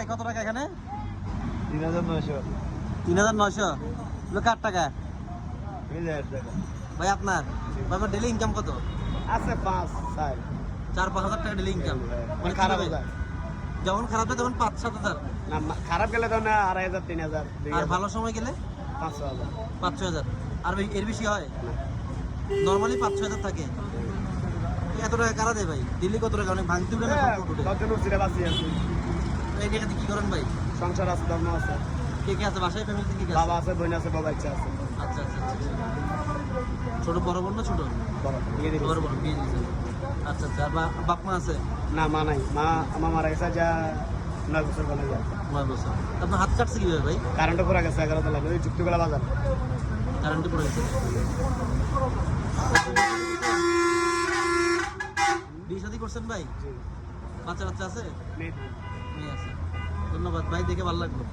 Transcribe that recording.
ভাই কত টাকা এখানে? 3900। 3900 কার টাকা? 2000 টাকা ভাই আপনার ভাই ডেলি ইনকাম কত? আছে 5-4 4-5 হাজার টাকা ডেলি ইনকাম। মানে খারাপ যায় যখন খারাপ হয় তখন 5-7 হাজার, না, খারাপ গেলে তো না 2500 3000 আর ভালো সময় গেলে 500,000 5-6 হাজার। আর এর বেশি হয়? নর্মালি 5-6 হাজার থাকে। এত টাকা কারা দেয় ভাই? দিল্লি কত টাকা? অনেক ভাঙতে উঠে না সংকট উঠে। এই টাকাতে কি করেন ভাই? সংসার আছে, ধর্ম আছে। কে কে আছে বাসায়? ফ্যামিলিতে কে কে আছে? বাবা আছে, বোন আছে, বাবা ইচ্ছা আছে। আচ্ছা আচ্ছা আচ্ছা। ছোট বড় বোন না ছোট? বড় বিয়ে দিবি। বড় বড় বিয়ে দিয়েছে। আচ্ছা আচ্ছা। আর বাপ মা আছে? না, মা নাই। মা আমার মারা গেছে যা 9 বছর বলে যায়। 9 বছর। আপনার হাত কাটছে কিভাবে ভাই? কারেন্টও পড়ে গেছে 11 তলা, ওই যুক্তিবেলা বাজার। কারেন্টে পড়ে গেছে। বিয়ে শাদী করছেন ভাই? বাচ্চা বাচ্চা আছে? মেয়ে মেয়ে আছে। ধন্যবাদ ভাই, দেখে ভালো লাগলো।